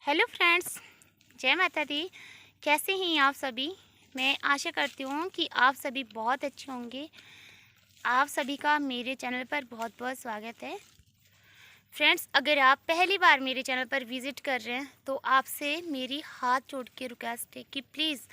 Hello friends, जय माता दी। कैसे हैं आप सभी? मैं आशा करती हूँ कि आप सभी बहुत अच्छे होंगे। आप सभी का मेरे चैनल पर बहुत बहुत स्वागत है। फ्रेंड्स, अगर आप पहली बार मेरे चैनल पर विज़िट कर रहे हैं तो आपसे मेरी हाथ जोड़ के रिक्वेस्ट है कि प्लीज़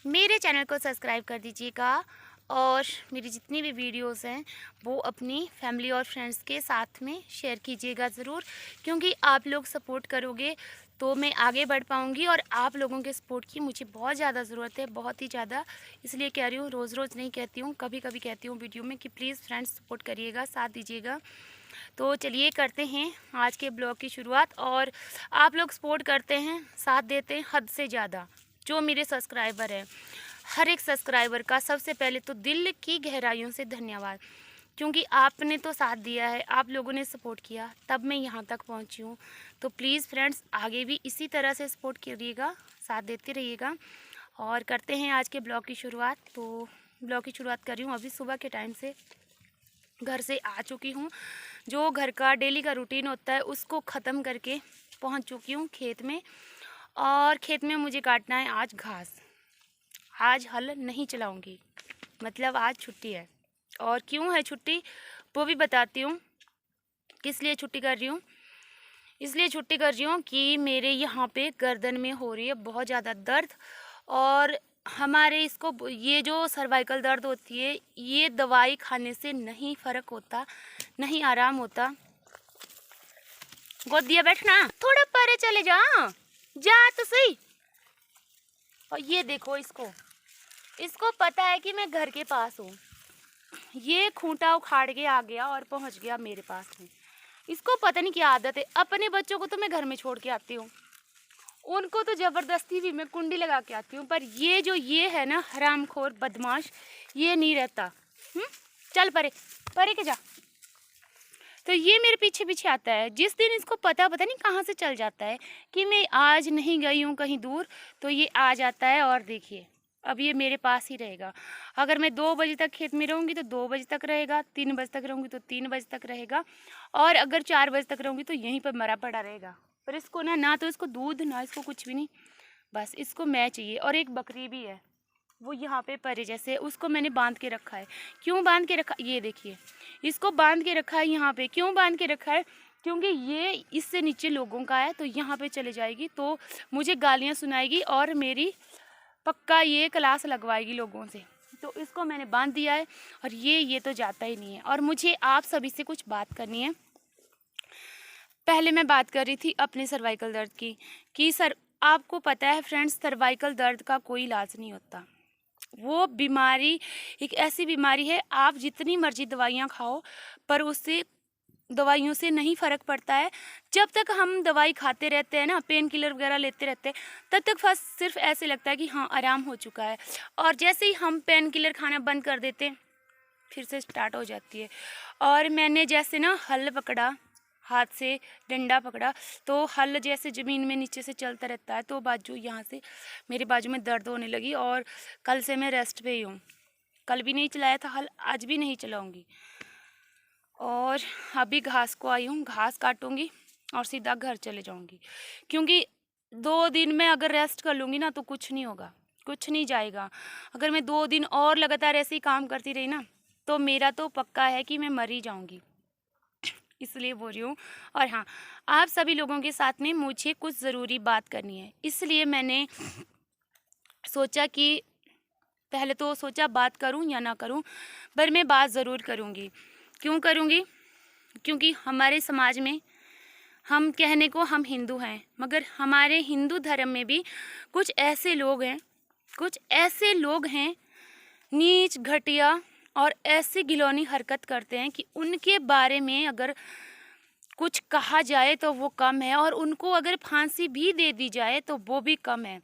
मेरे चैनल को सब्सक्राइब कर दीजिएगा और मेरी जितनी भी वीडियोस हैं वो अपनी फैमिली और फ्रेंड्स के साथ में शेयर कीजिएगा ज़रूर, क्योंकि आप लोग सपोर्ट करोगे तो मैं आगे बढ़ पाऊँगी और आप लोगों के सपोर्ट की मुझे बहुत ज़्यादा ज़रूरत है, बहुत ही ज़्यादा। इसलिए कह रही हूँ, रोज़ रोज़ नहीं कहती हूँ, कभी कभी कहती हूँ वीडियो में कि प्लीज़ फ्रेंड्स सपोर्ट करिएगा, साथ दीजिएगा। तो चलिए करते हैं आज के ब्लॉग की शुरुआत। और आप लोग सपोर्ट करते हैं, साथ देते हैं हद से ज़्यादा। जो मेरे सब्सक्राइबर हैं, हर एक सब्सक्राइबर का सबसे पहले तो दिल की गहराइयों से धन्यवाद, क्योंकि आपने तो साथ दिया है, आप लोगों ने सपोर्ट किया तब मैं यहाँ तक पहुँची हूँ। तो प्लीज़ फ्रेंड्स आगे भी इसी तरह से सपोर्ट करिएगा, साथ देते रहिएगा। और करते हैं आज के ब्लॉग की शुरुआत। तो ब्लॉग की शुरुआत कर रही हूँ अभी सुबह के टाइम से। घर से आ चुकी हूँ, जो घर का डेली का रूटीन होता है उसको ख़त्म करके पहुँच चुकी हूँ खेत में। और खेत में मुझे काटना है आज घास। आज हल नहीं चलाऊंगी, मतलब आज छुट्टी है। और क्यों है छुट्टी वो भी बताती हूँ, किस लिए छुट्टी कर रही हूँ। इसलिए छुट्टी कर रही हूँ कि मेरे यहाँ पे गर्दन में हो रही है बहुत ज़्यादा दर्द। और हमारे इसको ये जो सर्वाइकल दर्द होती है, ये दवाई खाने से नहीं फ़र्क होता, नहीं आराम होता। गोद दिया बैठना, थोड़ा परे चले जा, जा तो सही। और ये देखो, इसको पता है कि मैं घर के पास हूँ। ये खूंटा उखाड़ के आ गया और पहुँच गया मेरे पास में। इसको पता नहीं क्या आदत है। अपने बच्चों को तो मैं घर में छोड़ के आती हूँ, उनको तो ज़बरदस्ती भी मैं कुंडी लगा के आती हूँ, पर ये है ना हरामखोर बदमाश, ये नहीं रहता। चल परे परे के जा। तो ये मेरे पीछे पीछे आता है। जिस दिन इसको पता नहीं कहाँ से चल जाता है कि मैं आज नहीं गई हूँ कहीं दूर, तो ये आ जाता है। और देखिए अब ये मेरे पास ही रहेगा। अगर मैं 2 बजे तक खेत में रहूँगी तो 2 बजे तक रहेगा, 3 बजे तक रहूँगी तो 3 बजे तक रहेगा, और अगर 4 बजे तक रहूँगी तो यहीं पर मरा पड़ा रहेगा। पर इसको ना तो इसको दूध, ना इसको कुछ भी नहीं, बस इसको मैं चाहिए। और एक बकरी भी है, वो यहाँ पे परे जैसे, उसको मैंने बांध के रखा है। क्यों बांध के रखा, ये देखिए, इसको बांध के रखा है यहाँ पे। क्यों बांध के रखा है? क्योंकि ये इससे नीचे लोगों का है, तो यहाँ पे चले जाएगी तो मुझे गालियाँ सुनाएगी और मेरी पक्का ये क्लास लगवाएगी लोगों से। तो इसको मैंने बांध दिया है। और ये तो जाता ही नहीं है। और मुझे आप सभी से कुछ बात करनी है। पहले मैं बात कर रही थी अपने सर्वाइकल दर्द की, कि सर आपको पता है फ्रेंड्स, सर्वाइकल दर्द का कोई इलाज नहीं होता। वो बीमारी एक ऐसी बीमारी है, आप जितनी मर्जी दवाइयाँ खाओ पर उससे, दवाइयों से नहीं फ़र्क पड़ता है। जब तक हम दवाई खाते रहते हैं ना, पेन किलर वगैरह लेते रहते हैं, तब तक फर्स्ट सिर्फ ऐसे लगता है कि हाँ आराम हो चुका है। और जैसे ही हम पेन किलर खाना बंद कर देते हैं, फिर से स्टार्ट हो जाती है। और मैंने जैसे ना हल पकड़ा, हाथ से डंडा पकड़ा, तो हल जैसे ज़मीन में नीचे से चलता रहता है, तो बाजू यहाँ से मेरे बाजू में दर्द होने लगी। और कल से मैं रेस्ट पे ही हूँ। कल भी नहीं चलाया था हल, आज भी नहीं चलाऊँगी। और अभी घास को आई हूँ, घास काटूँगी और सीधा घर चले जाऊँगी, क्योंकि 2 दिन में अगर रेस्ट कर लूँगी ना तो कुछ नहीं होगा, कुछ नहीं जाएगा। अगर मैं 2 दिन और लगातार ऐसे ही काम करती रही ना, तो मेरा तो पक्का है कि मैं मर ही जाऊँगी, इसलिए बोल रही हूँ। और हाँ, आप सभी लोगों के साथ में मुझे कुछ ज़रूरी बात करनी है, इसलिए मैंने सोचा कि पहले तो सोचा बात करूं या ना करूं, पर मैं बात ज़रूर करूंगी। क्यों करूंगी? क्योंकि हमारे समाज में, हम कहने को हम हिंदू हैं, मगर हमारे हिंदू धर्म में भी कुछ ऐसे लोग हैं, नीच घटिया और ऐसी घिनौनी हरकत करते हैं कि उनके बारे में अगर कुछ कहा जाए तो वो कम है, और उनको अगर फांसी भी दे दी जाए तो वो भी कम है।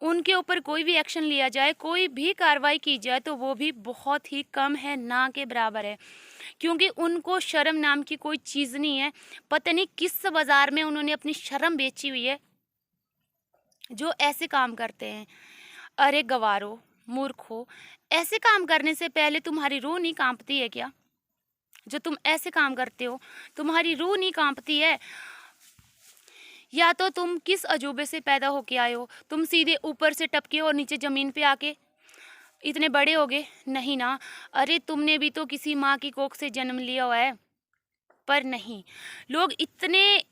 उनके ऊपर कोई भी एक्शन लिया जाए, कोई भी कार्रवाई की जाए तो वो भी बहुत ही कम है, ना के बराबर है। क्योंकि उनको शर्म नाम की कोई चीज़ नहीं है। पता नहीं किस बाज़ार में उन्होंने अपनी शर्म बेची हुई है, जो ऐसे काम करते हैं। अरे गवारो, मूर्खो, ऐसे काम करने से पहले तुम्हारी रूह नहीं कांपती है क्या? जो तुम ऐसे काम करते हो, तुम्हारी रूह नहीं कांपती है? या तो तुम किस अजूबे से पैदा होके आए हो, तुम सीधे ऊपर से टपके और नीचे ज़मीन पे आके इतने बड़े हो गए? नहीं ना। अरे तुमने भी तो किसी माँ की कोख से जन्म लिया हुआ है। पर नहीं, लोग इतने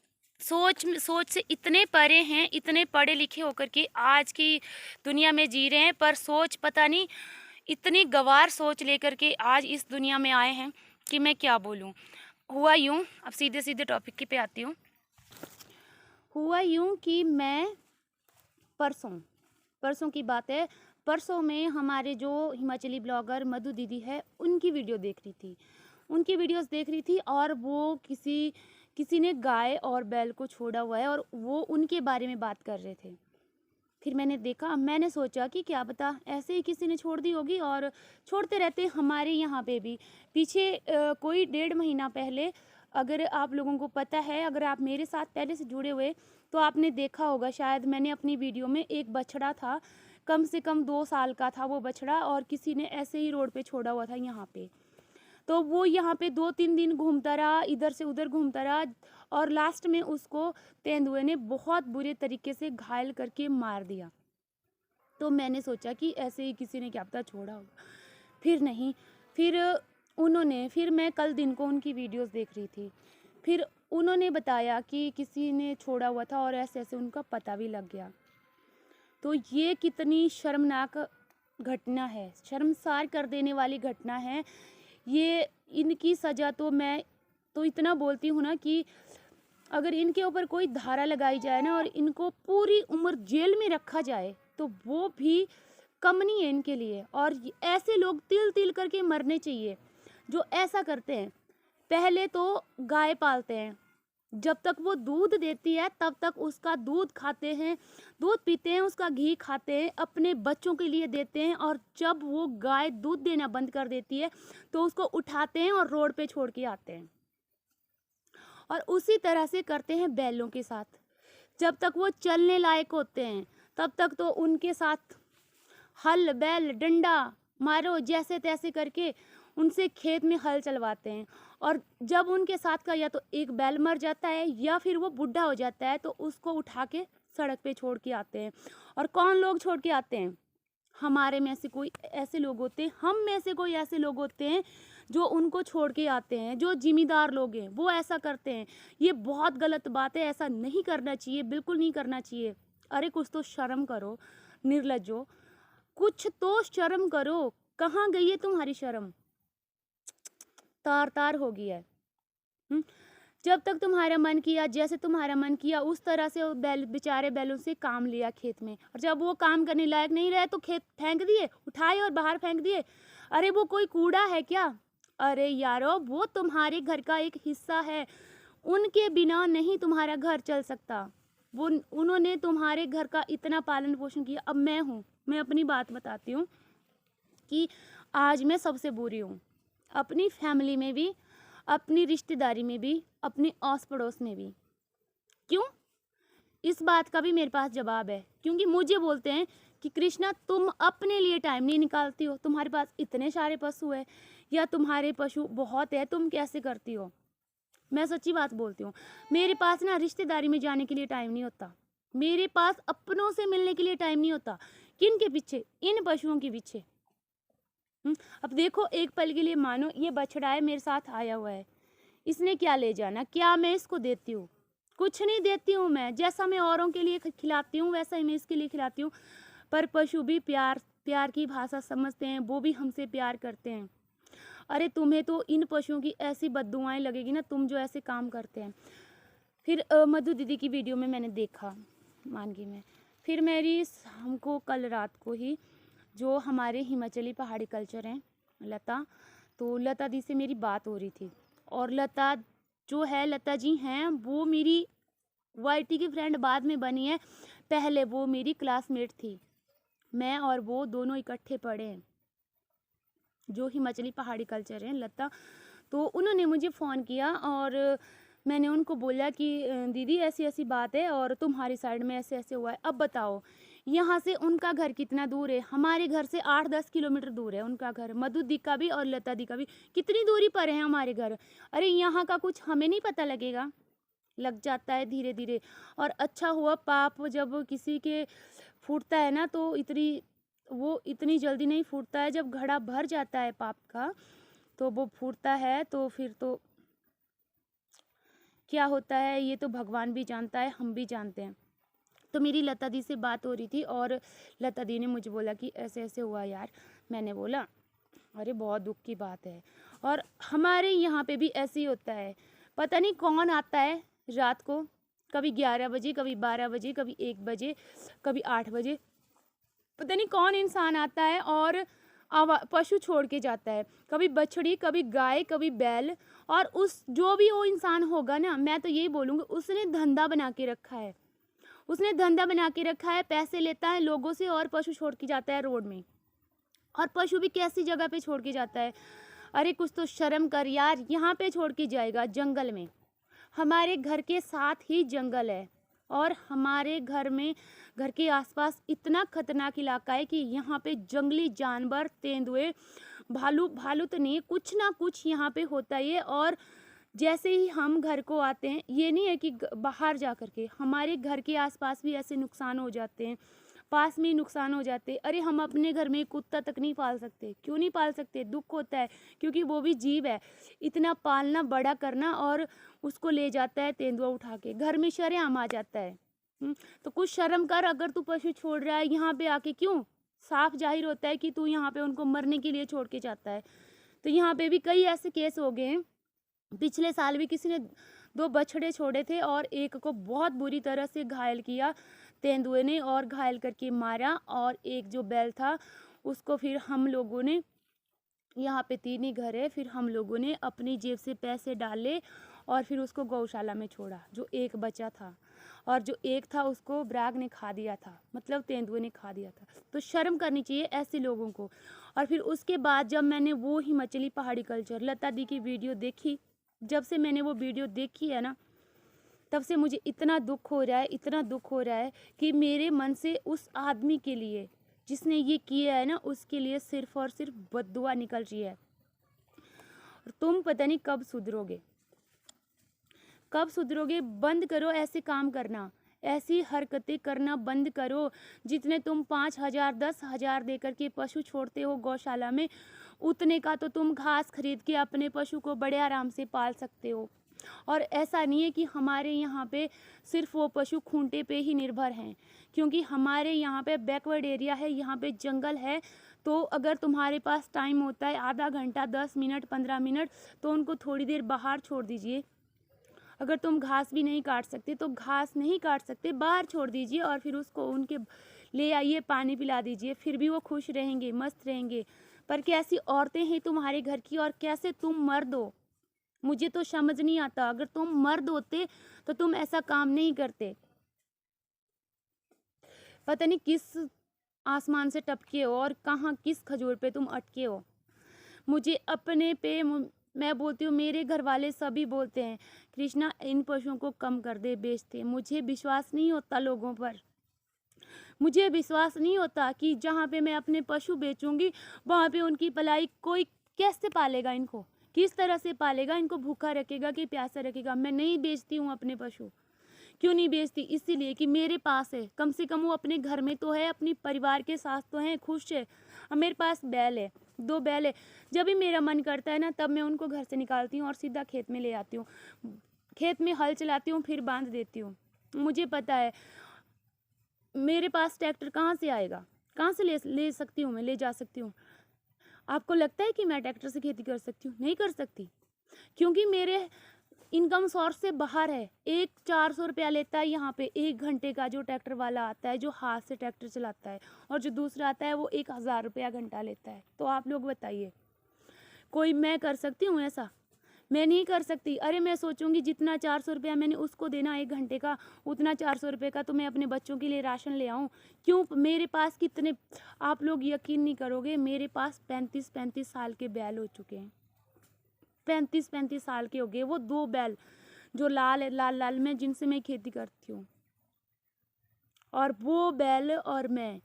सोच से इतने परे हैं, इतने पढ़े लिखे होकर के आज की दुनिया में जी रहे हैं, पर सोच पता नहीं इतनी गंवार सोच लेकर के आज इस दुनिया में आए हैं कि मैं क्या बोलूँ। हुआ यूँ, अब सीधे सीधे टॉपिक पे आती हूँ। हुआ यूँ कि मैं परसों की बात है, परसों में हमारे जो हिमाचली ब्लॉगर मधु दीदी है उनकी वीडियो देख रही थी, उनकी वीडियोस देख रही थी, और वो किसी ने गाय और बैल को छोड़ा हुआ है और वो उनके बारे में बात कर रहे थे। फिर मैंने देखा, मैंने सोचा कि क्या पता ऐसे ही किसी ने छोड़ दी होगी, और छोड़ते रहते हमारे यहाँ पे भी। पीछे कोई 1.5 महीना पहले, अगर आप लोगों को पता है, अगर आप मेरे साथ पहले से जुड़े हुए, तो आपने देखा होगा शायद, मैंने अपनी वीडियो में एक बछड़ा था, कम से कम 2 साल का था वो बछड़ा, और किसी ने ऐसे ही रोड पे छोड़ा हुआ था यहाँ पे। तो वो यहाँ पे 2-3 दिन घूमता रहा, इधर से उधर घूमता रहा, और लास्ट में उसको तेंदुए ने बहुत बुरे तरीके से घायल करके मार दिया। तो मैंने सोचा कि ऐसे ही किसी ने क्या पता छोड़ा होगा। फिर नहीं, फिर मैं कल दिन को उनकी वीडियोस देख रही थी, फिर उन्होंने बताया कि किसी ने छोड़ा हुआ था और ऐसे ऐसे उनका पता भी लग गया। तो ये कितनी शर्मनाक घटना है, शर्मसार कर देने वाली घटना है ये। इनकी सज़ा तो मैं तो इतना बोलती हूँ ना कि अगर इनके ऊपर कोई धारा लगाई जाए ना और इनको पूरी उम्र जेल में रखा जाए तो वो भी कम नहीं है इनके लिए। और ऐसे लोग तिल तिल करके मरने चाहिए जो ऐसा करते हैं। पहले तो गाय पालते हैं, जब तक वो दूध देती है तब तक उसका दूध खाते हैं, दूध पीते हैं, उसका घी खाते हैं, अपने बच्चों के लिए देते हैं, और जब वो गाय दूध देना बंद कर देती है तो उसको उठाते हैं और रोड पे छोड़ के आते हैं। और उसी तरह से करते हैं बैलों के साथ। जब तक वो चलने लायक होते हैं तब तक तो उनके साथ हल बैल डंडा मारो जैसे तैसे करके उनसे खेत में हल चलवाते हैं। और जब उनके साथ का या तो एक बैल मर जाता है या फिर वो बुढ़ा हो जाता है तो उसको उठा के सड़क पे छोड़ के आते हैं। और कौन लोग छोड़ के आते हैं? हमारे में से कोई ऐसे लोग होते हैं, हम में से कोई ऐसे लोग होते हैं जो उनको छोड़ के आते हैं। जो जिम्मेदार लोग हैं वो ऐसा करते हैं। ये बहुत गलत बात है, ऐसा नहीं करना चाहिए, बिल्कुल नहीं करना चाहिए। अरे कुछ तो शर्म करो निर्लज्जो, कुछ तो शर्म करो। कहाँ गई है तुम्हारी शर्म? तार तार हो गया है। जब तक तुम्हारा मन किया, जैसे तुम्हारा मन किया उस तरह से वो बैल, बेचारे बैलों से काम लिया खेत में, और जब वो काम करने लायक नहीं रहे तो खेत फेंक दिए, उठाए और बाहर फेंक दिए। अरे वो कोई कूड़ा है क्या? अरे यारो, वो तुम्हारे घर का एक हिस्सा है, उनके बिना नहीं तुम्हारा घर चल सकता। वो उन्होंने तुम्हारे घर का इतना पालन पोषण किया। अब मैं अपनी बात बताती हूँ कि आज मैं सबसे बुरी हूँ, अपनी फैमिली में भी, अपनी रिश्तेदारी में भी, अपने आस पड़ोस में भी। क्यों? इस बात का भी मेरे पास जवाब है। क्योंकि मुझे बोलते हैं कि कृष्णा तुम अपने लिए टाइम नहीं निकालती हो, तुम्हारे पास इतने सारे पशु है या तुम्हारे पशु बहुत है, तुम कैसे करती हो? मैं सच्ची बात बोलती हूँ, मेरे पास ना रिश्तेदारी में जाने के लिए टाइम नहीं होता, मेरे पास अपनों से मिलने के लिए टाइम नहीं होता। किन के पीछे? इन पशुओं के पीछे। अब देखो, एक पल के लिए मानो ये बछड़ा है, मेरे साथ आया हुआ है, इसने क्या ले जाना? क्या मैं इसको देती हूँ? कुछ नहीं देती हूँ मैं। जैसा मैं औरों के लिए खिलाती हूँ वैसा ही मैं इसके लिए खिलाती हूँ। पर पशु भी प्यार की भाषा समझते हैं, वो भी हमसे प्यार करते हैं। अरे तुम्हें तो इन पशुओं की ऐसी बददुआएं लगेगी ना, तुम जो ऐसे काम करते हैं। फिर मधु दीदी की वीडियो में मैंने देखा मानगी में, फिर हमको कल रात को ही जो हमारे हिमाचली पहाड़ी कल्चर हैं लता, तो लता दी से मेरी बात हो रही थी। और लता जो है, लता जी हैं, वो मेरी वाईटी की फ्रेंड बाद में बनी है, पहले वो मेरी क्लासमेट थी। मैं और वो दोनों इकट्ठे पढ़े हैं। जो हिमाचली पहाड़ी कल्चर है लता, तो उन्होंने मुझे फ़ोन किया और मैंने उनको बोला कि दीदी ऐसी ऐसी बात है और तुम्हारी साइड में ऐसे ऐसे हुआ है, अब बताओ यहाँ से उनका घर कितना दूर है? हमारे घर से 8-10 किलोमीटर दूर है उनका घर, मधु दी का भी और लता दी का भी। कितनी दूरी पर है हमारे घर? अरे यहाँ का कुछ हमें नहीं पता लगेगा? लग जाता है धीरे धीरे। और अच्छा हुआ पाप जब किसी के फूटता है ना तो वो इतनी जल्दी नहीं फूटता है। जब घड़ा भर जाता है पाप का तो वो फूटता है। तो फिर तो क्या होता है ये तो भगवान भी जानता है, हम भी जानते हैं। तो मेरी लता दी से बात हो रही थी और लता दी ने मुझे बोला कि ऐसे ऐसे हुआ यार। मैंने बोला अरे बहुत दुख की बात है। और हमारे यहाँ पे भी ऐसे ही होता है। पता नहीं कौन आता है रात को, कभी 11 बजे, कभी 12 बजे, कभी 1 बजे, कभी 8 बजे, पता नहीं कौन इंसान आता है और पशु छोड़ के जाता है। कभी बछड़ी, कभी गाय, कभी बैल। और उस जो भी वो इंसान होगा ना, मैं तो यही बोलूँगी उसने धंधा बना के रखा है। उसने धंधा बना के रखा है, पैसे लेता है लोगों से और पशु छोड़ के जाता है रोड में। और पशु भी कैसी जगह पे छोड़ के जाता है। अरे कुछ तो शर्म कर यार, यहाँ पे छोड़ के जाएगा जंगल में। हमारे घर के साथ ही जंगल है और हमारे घर के आसपास इतना खतरनाक इलाका है कि यहाँ पे जंगली जानवर, तेंदुए, भालू तो नहीं, कुछ ना कुछ यहाँ पे होता ही है। और जैसे ही हम घर को आते हैं, ये नहीं है कि बाहर जा कर के, हमारे घर के आसपास भी ऐसे नुकसान हो जाते हैं, पास में ही नुकसान हो जाते हैं। अरे हम अपने घर में कुत्ता तक नहीं पाल सकते। क्यों नहीं पाल सकते? दुख होता है क्योंकि वो भी जीव है। इतना पालना, बड़ा करना, और उसको ले जाता है तेंदुआ उठा के, घर में शरेआम आ जाता है। तो कुछ शर्म कर, अगर तू पशु छोड़ रहा है यहाँ पे आके, क्यों? साफ जाहिर होता है कि तू यहाँ पे उनको मरने के लिए छोड़ के जाता है। तो यहाँ पे भी कई ऐसे केस हो गए हैं। पिछले साल भी किसी ने 2 बछड़े छोड़े थे और एक को बहुत बुरी तरह से घायल किया तेंदुए ने, और घायल करके मारा। और एक जो बैल था उसको फिर हम लोगों ने, यहाँ पे 3 ही घर है, फिर हम लोगों ने अपनी जेब से पैसे डाले और फिर उसको गौशाला में छोड़ा, जो एक बचा था। और जो एक था उसको ब्राग ने खा दिया था, मतलब तेंदुए ने खा दिया था। तो शर्म करनी चाहिए ऐसे लोगों को। और फिर उसके बाद जब मैंने वो हिमाचली पहाड़ी कल्चर लता दी की वीडियो देखी, जब से मैंने वो वीडियो देखी है ना, तब से मुझे इतना दुख हो रहा है, इतना दुख हो रहा है कि मेरे मन से उस आदमी के लिए जिसने ये किया है ना, उसके लिए सिर्फ और सिर्फ बद्दुआ निकल रही है। और तुम पता नहीं कब सुधरोगे, कब सुधरोगे। बंद करो ऐसे काम करना, ऐसी हरकतें करना बंद करो। जितने तुम 5,000 10,000 दे करके पशु छोड़ते हो गौशाला में, उतने का तो तुम घास खरीद के अपने पशु को बड़े आराम से पाल सकते हो। और ऐसा नहीं है कि हमारे यहाँ पे सिर्फ वो पशु खूंटे पे ही निर्भर हैं, क्योंकि हमारे यहाँ पे बैकवर्ड एरिया है, यहाँ पे जंगल है। तो अगर तुम्हारे पास टाइम होता है आधा घंटा, 10 मिनट, 15 मिनट, तो उनको थोड़ी देर बाहर छोड़ दीजिए। अगर तुम घास भी नहीं काट सकते तो घास नहीं काट सकते, बाहर छोड़ दीजिए और फिर उसको उनके ले आइए, पानी पिला दीजिए, फिर भी वो खुश रहेंगे, मस्त रहेंगे। पर कैसी औरतें हैं तुम्हारे घर की, और कैसे तुम मर्द हो, मुझे तो समझ नहीं आता। अगर तुम मर्द होते तो तुम ऐसा काम नहीं करते। पता नहीं किस आसमान से टपके हो और कहाँ किस खजूर पे तुम अटके हो। मुझे अपने पे मैं बोलती हूँ, मेरे घर वाले सभी बोलते हैं कृष्णा इन पशुओं को कम कर दे, बेचते। मुझे विश्वास नहीं होता लोगों पर। मुझे विश्वास नहीं होता कि जहाँ पे मैं अपने पशु बेचूंगी वहाँ पे उनकी पलाई कोई कैसे पालेगा, इनको किस तरह से पालेगा, इनको भूखा रखेगा कि प्यासा रखेगा। मैं नहीं बेचती हूँ अपने पशु। क्यों नहीं बेचती? इसीलिए कि मेरे पास है, कम से कम वो अपने घर में तो है, अपनी परिवार के साथ तो हैं, खुश है। और मेरे पास बैल है, 2 बैल है। जब भी मेरा मन करता है ना, तब मैं उनको घर से निकालती हूँ और सीधा खेत में ले आती हूँ। खेत में हल चलाती हूँ, फिर बांध देती हूँ। मुझे पता है मेरे पास ट्रैक्टर कहाँ से आएगा, कहाँ से ले सकती हूँ, मैं ले जा सकती हूँ। आपको लगता है कि मैं ट्रैक्टर से खेती कर सकती हूँ? नहीं कर सकती, क्योंकि मेरे इनकम सोर्स से बाहर है। एक 400 रुपया लेता है यहाँ पे 1 घंटे का, जो ट्रैक्टर वाला आता है, जो हाथ से ट्रैक्टर चलाता है, और जो दूसरा आता है वो 1,000 रुपया घंटा लेता है। तो आप लोग बताइए, कोई मैं कर सकती हूँ ऐसा? मैं नहीं कर सकती। अरे मैं सोचूंगी जितना 400 रुपया मैंने उसको देना 1 घंटे का, उतना 400 रुपये का तो मैं अपने बच्चों के लिए राशन ले आऊँ। क्यों? मेरे पास कितने, आप लोग यकीन नहीं करोगे, मेरे पास 35 साल के बैल हो चुके हैं। 35 साल के हो गए वो 2 बैल जो लाल में, जिनसे मैं खेती करती हूँ। और वो बैल और मैं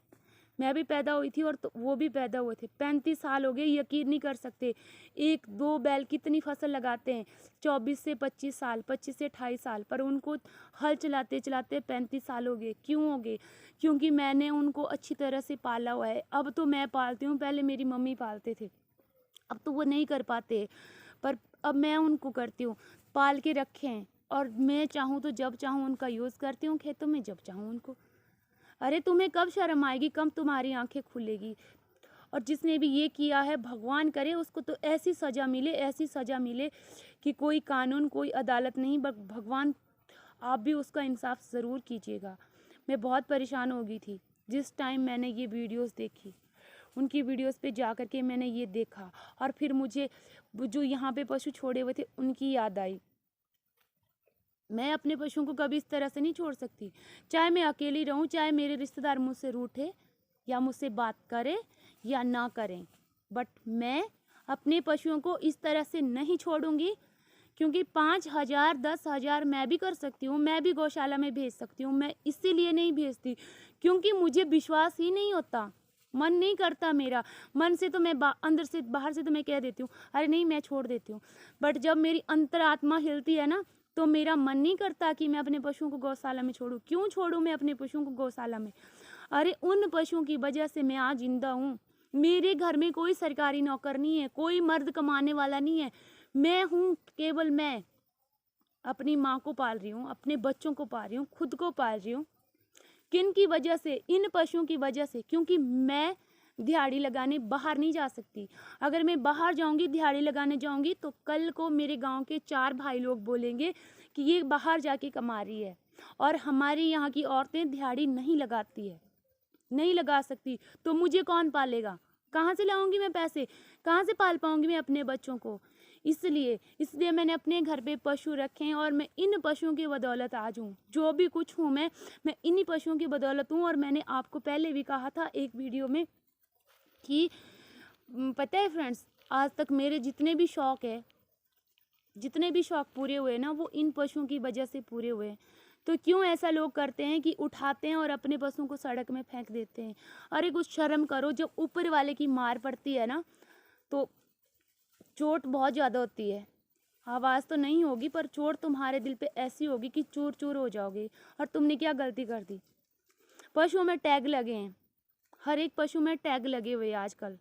मैं भी पैदा हुई थी और तो वो भी पैदा हुए थे। 35 साल हो गए, यकीन नहीं कर सकते। 1-2 बैल कितनी फसल लगाते हैं, 24 से 25 साल, 25 से 28 साल, पर उनको हल चलाते चलाते 35 साल हो गए। क्यों हो गए? क्योंकि मैंने उनको अच्छी तरह से पाला हुआ है। अब तो मैं पालती हूँ, पहले मेरी मम्मी पालते थे, अब तो वो नहीं कर पाते, पर अब मैं उनको करती हूँ। पाल के रखे हैं और मैं चाहूँ तो जब चाहूँ उनका यूज़ करती हूँ खेतों में, जब चाहूँ उनको। अरे तुम्हें कब शर्म आएगी, कब तुम्हारी आंखें खुलेगी? और जिसने भी ये किया है, भगवान करे उसको तो ऐसी सज़ा मिले, ऐसी सज़ा मिले कि कोई कानून, कोई अदालत नहीं, बट भगवान आप भी उसका इंसाफ ज़रूर कीजिएगा। मैं बहुत परेशान हो गई थी जिस टाइम मैंने ये वीडियोस देखी। उनकी वीडियोस पे जा कर के मैंने ये देखा और फिर मुझे जो यहाँ पे पशु छोड़े हुए थे उनकी याद आई। मैं अपने पशुओं को कभी इस तरह से नहीं छोड़ सकती, चाहे मैं अकेली रहूं, चाहे मेरे रिश्तेदार मुझसे रूठे या मुझसे बात करें या ना करें, बट मैं अपने पशुओं को इस तरह से नहीं छोड़ूंगी। क्योंकि 5,000 10,000 मैं भी कर सकती हूँ, मैं भी गौशाला में भेज सकती हूँ। मैं इसीलिए नहीं भेजती क्योंकि मुझे विश्वास ही नहीं होता, मन नहीं करता मेरा। मन से तो मैं अंदर से बाहर से तो मैं कह देती हूँ अरे नहीं मैं छोड़ देती हूँ, बट जब मेरी अंतरात्मा हिलती है ना, तो मेरा मन नहीं करता कि मैं अपने पशुओं को गौशाला में छोड़ूं। क्यों छोड़ूं मैं अपने पशुओं को गौशाला में? अरे उन पशुओं की वजह से मैं आज जिंदा हूँ। मेरे घर में कोई सरकारी नौकर नहीं है, कोई मर्द कमाने वाला नहीं है, मैं हूँ केवल मैं। अपनी माँ को पाल रही हूँ, अपने बच्चों को पाल रही हूँ, खुद को पाल रही हूँ। किन की वजह से? इन पशुओं की वजह से। क्योंकि मैं दिहाड़ी लगाने बाहर नहीं जा सकती। अगर मैं बाहर जाऊंगी, दिहाड़ी लगाने जाऊंगी, तो कल को मेरे गांव के 4 भाई लोग बोलेंगे कि ये बाहर जाके कमा रही है। और हमारे यहाँ की औरतें दिहाड़ी नहीं लगाती है, नहीं लगा सकती, तो मुझे कौन पालेगा? कहाँ से लाऊंगी मैं पैसे? कहाँ से पाल पाऊंगी मैं अपने बच्चों को? इसलिए मैंने अपने घर पे पशु रखे हैं और मैं इन पशुओं की बदौलत आज हूँ। जो भी कुछ हूँ मैं इन्हीं पशुओं की बदौलत हूँ। और मैंने आपको पहले भी कहा था एक वीडियो में कि पता है फ्रेंड्स, आज तक मेरे जितने भी शौक पूरे हुए ना, वो इन पशुओं की वजह से पूरे हुए हैं। तो क्यों ऐसा लोग करते हैं कि उठाते हैं और अपने पशुओं को सड़क में फेंक देते हैं? अरे कुछ शर्म करो। जब ऊपर वाले की मार पड़ती है ना, तो चोट बहुत ज़्यादा होती है। आवाज़ तो नहीं होगी, पर चोट तुम्हारे दिल पे ऐसी होगी कि चूर चूर हो जाओगे। और तुमने क्या गलती कर दी? पशुओं में टैग लगे हैं, हर एक पशु में टैग लगे हुए आजकल।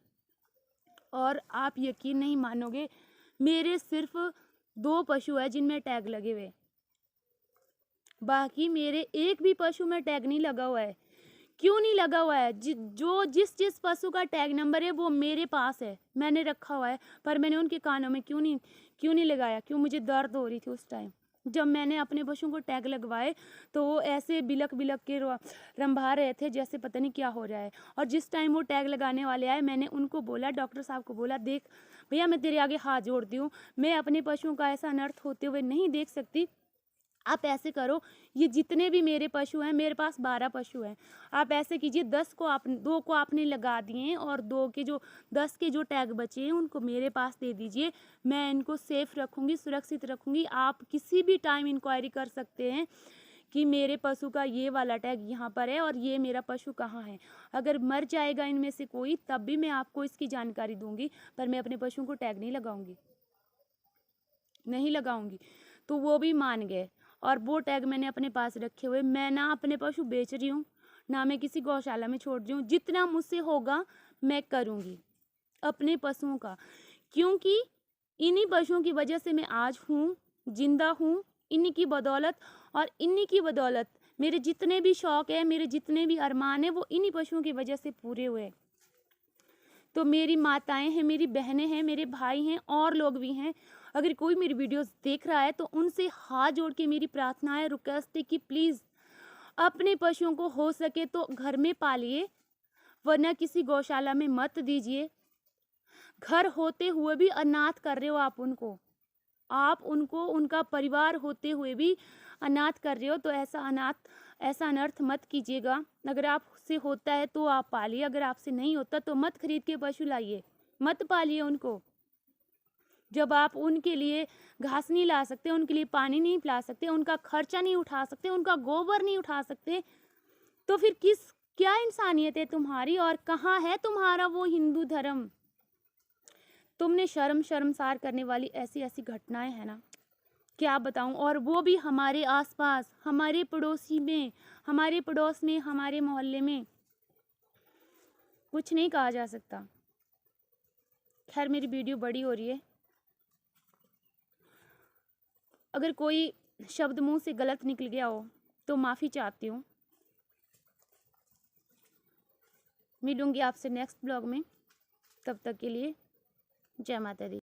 और आप यकीन नहीं मानोगे, मेरे सिर्फ 2 पशु है जिनमें टैग लगे हुए, बाकी मेरे एक भी पशु में टैग नहीं लगा हुआ है। क्यों नहीं लगा हुआ है? जिस पशु का टैग नंबर है वो मेरे पास है, मैंने रखा हुआ है, पर मैंने उनके कानों में क्यों नहीं लगाया? क्यों? मुझे दर्द हो रही थी उस टाइम। जब मैंने अपने पशुओं को टैग लगवाए तो वो ऐसे बिलक बिलक के रंभा रहे थे जैसे पता नहीं क्या हो रहा है। और जिस टाइम वो टैग लगाने वाले आए, मैंने उनको बोला, डॉक्टर साहब को बोला, देख भैया मैं तेरे आगे हाथ जोड़ती हूँ, मैं अपने पशुओं का ऐसा अनर्थ होते हुए नहीं देख सकती। आप ऐसे करो, ये जितने भी मेरे पशु हैं, मेरे पास 12 पशु हैं, आप ऐसे कीजिए 2 को आपने लगा दिए हैं और 10 के जो टैग बचे हैं उनको मेरे पास दे दीजिए। मैं इनको सेफ रखूँगी, सुरक्षित रखूँगी। आप किसी भी टाइम इंक्वायरी कर सकते हैं कि मेरे पशु का ये वाला टैग यहाँ पर है और ये मेरा पशु कहाँ है। अगर मर जाएगा इनमें से कोई, तब भी मैं आपको इसकी जानकारी दूंगी, पर मैं अपने पशुओं को टैग नहीं लगाऊंगी। तो वो भी मान गए और वो टैग मैंने अपने पास रखे हुए। मैं ना अपने पशु बेच रही हूँ, ना मैं किसी गौशाला में छोड़ रही हूँ। जितना मुझसे होगा मैं करूँगी अपने पशुओं का, क्योंकि इन्हीं पशुओं की वजह से मैं आज हूँ, जिंदा हूँ, इन्हीं की बदौलत। और इन्हीं की बदौलत मेरे जितने भी शौक है, मेरे जितने भी अरमान है, वो इन्हीं पशुओं की वजह से पूरे हुए। तो मेरी माताएं हैं, मेरी बहनें हैं, मेरे भाई हैं, और लोग भी हैं। अगर कोई मेरी वीडियोस देख रहा है तो उनसे हाथ जोड़ के मेरी प्रार्थना है, रिक्वेस्ट है कि प्लीज़ अपने पशुओं को हो सके तो घर में पालिए, वरना किसी गौशाला में मत दीजिए। घर होते हुए भी अनाथ कर रहे हो आप उनको उनका परिवार होते हुए भी अनाथ कर रहे हो। तो ऐसा अनर्थ मत कीजिएगा। अगर आपसे होता है तो आप पालिए, अगर आपसे नहीं होता तो मत खरीद के पशु लाइए, मत पालिए उनको। जब आप उनके लिए घास नहीं ला सकते, उनके लिए पानी नहीं पिला सकते, उनका खर्चा नहीं उठा सकते, उनका गोबर नहीं उठा सकते, तो फिर क्या इंसानियत है तुम्हारी और कहाँ है तुम्हारा वो हिंदू धर्म? तुमने शर्मसार करने वाली ऐसी ऐसी घटनाएं हैं ना, क्या बताऊं। और वो भी हमारे आसपास, हमारे पड़ोसी में, हमारे पड़ोस में, हमारे मोहल्ले में। कुछ नहीं कहा जा सकता। खैर मेरी वीडियो बड़ी हो रही है, अगर कोई शब्द मुंह से गलत निकल गया हो तो माफ़ी चाहती हूँ। मिलूंगी आपसे नेक्स्ट ब्लॉग में, तब तक के लिए जय माता दी।